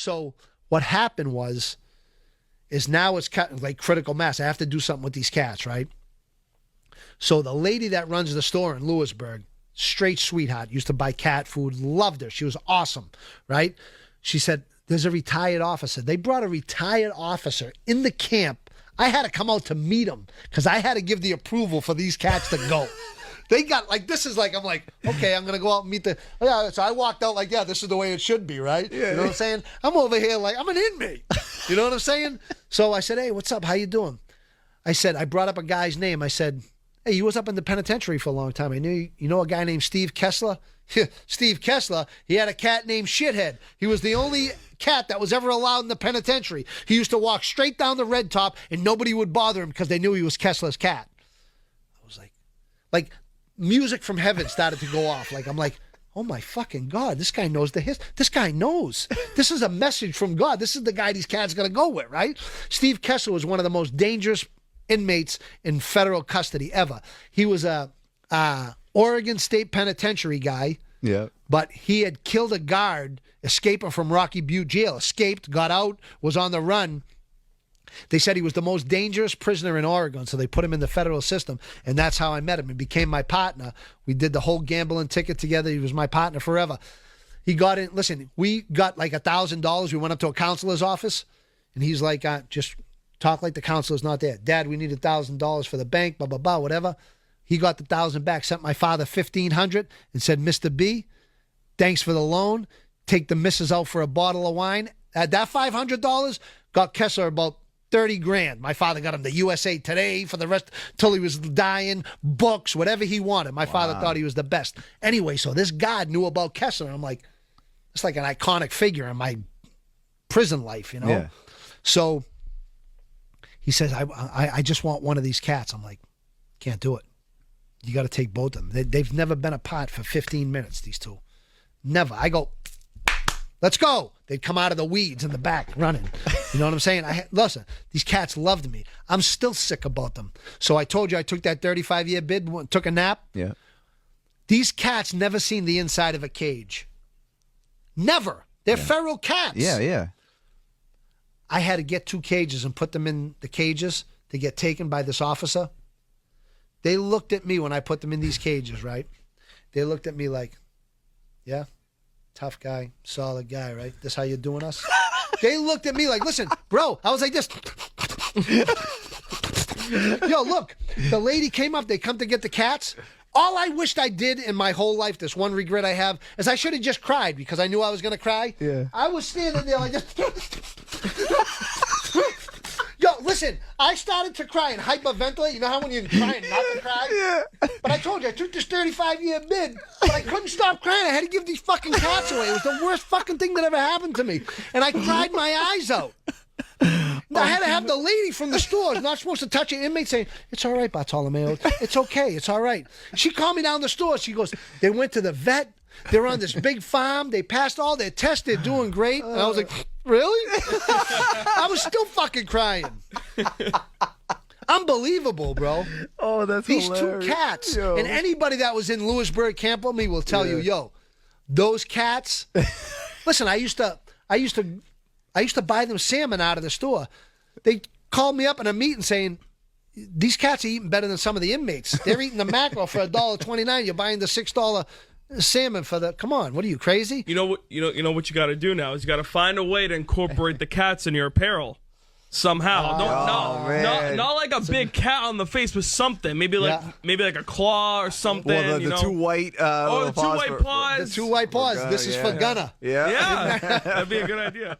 So what happened is now it's like critical mass. I have to do something with these cats, right? So the lady that runs the store in Lewisburg, straight sweetheart, used to buy cat food, loved her. She was awesome, right? She said, there's a retired officer. They brought a retired officer in the camp. I had to come out to meet him because I had to give the approval for these cats to go. They got like, this is like, I'm like, okay, I'm going to go out and meet yeah. So I walked out like, yeah, this is the way it should be, right? Yeah, you know what I'm saying? I'm over here like, I'm an inmate. You know what I'm saying? So I said, hey, what's up? How you doing? I said, I brought up a guy's name. I said, hey, he was up in the penitentiary for a long time. I knew, you know a guy named Steve Kessler? Steve Kessler, he had a cat named Shithead. He was the only cat that was ever allowed in the penitentiary. He used to walk straight down the red top and nobody would bother him because they knew he was Kessler's cat. I was like music from heaven started to go off. Like, I'm like, oh my fucking God, this guy knows the history. This guy knows. This is a message from God. This is the guy these cats going to go with, right? Steve Kessler was one of the most dangerous inmates in federal custody ever. He was a Oregon State Penitentiary guy. Yeah. But he had killed a guard escaping from Rocky Butte Jail. Escaped, got out, was on the run. They said he was the most dangerous prisoner in Oregon, so they put him in the federal system, and that's how I met him. He became my partner. We did the whole gambling ticket together. He was my partner forever. He got in. Listen, we got like $1,000. We went up to a counselor's office, and he's like, just talk like the counselor's not there. Dad, we need $1,000 for the bank, blah, blah, blah, whatever. He got the $1,000 back, sent my father $1,500 and said, Mr. B, thanks for the loan. Take the missus out for a bottle of wine. That $500 got Kessler about 30 grand. My father got him the USA Today for the rest till he was dying, books, whatever he wanted. My father thought he was the best. Anyway, so this God knew about Kessler. And I'm like, it's like an iconic figure in my prison life, you know? Yeah. So he says, I just want one of these cats. I'm like, can't do it. You got to take both of them. They've never been apart for 15 minutes, these two. Never. I go, let's go. They'd come out of the weeds in the back running. You know what I'm saying? Listen, these cats loved me. I'm still sick about them. So I told you I took that 35-year bid, took a nap. Yeah. These cats never seen the inside of a cage. Never. They're feral cats. Yeah, yeah. I had to get 2 cages and put them in the cages to get taken by this officer. They looked at me when I put them in these cages, right? They looked at me like, yeah, tough guy, solid guy, right? This how you're doing us? They looked at me like, listen, bro. I was like this. Yo, look, the lady came up. They come to get the cats. All I wished I did in my whole life, this one regret I have, is I should have just cried because I knew I was going to cry. Yeah. I was standing there like this. Yo, listen, I started to cry and hyperventilate. You know how when you're trying not to cry? Yeah. But I told you, I took this 35-year bid, but I couldn't stop crying. I had to give these fucking cats away. It was the worst fucking thing that ever happened to me. And I cried my eyes out. I had to have the lady from the store, not supposed to touch an inmate, saying, it's all right, Bartolomeo. It's okay. It's all right. She called me down the store. She goes, they went to the vet. They're on this big farm. They passed all their tests. They're doing great. And I was like, really? I was still fucking crying. Unbelievable, bro. Oh, that's These hilarious. 2 cats. Yo. And anybody that was in Lewisburg camp with me will tell you, yo, those cats. Listen, I used to buy them salmon out of the store. They called me up in a meeting saying, these cats are eating better than some of the inmates. They're eating the mackerel for $1.29. You're buying the $6 salmon for the. Come on, what are you, crazy? You know what you got to do now is you got to find a way to incorporate the cats in your apparel somehow. Not like a big cat on the face, but something. Maybe like a claw or something. Well, the 2 white the 2 white paws. The 2 white paws. This is for Gunner. Yeah. Yeah, that'd be a good idea.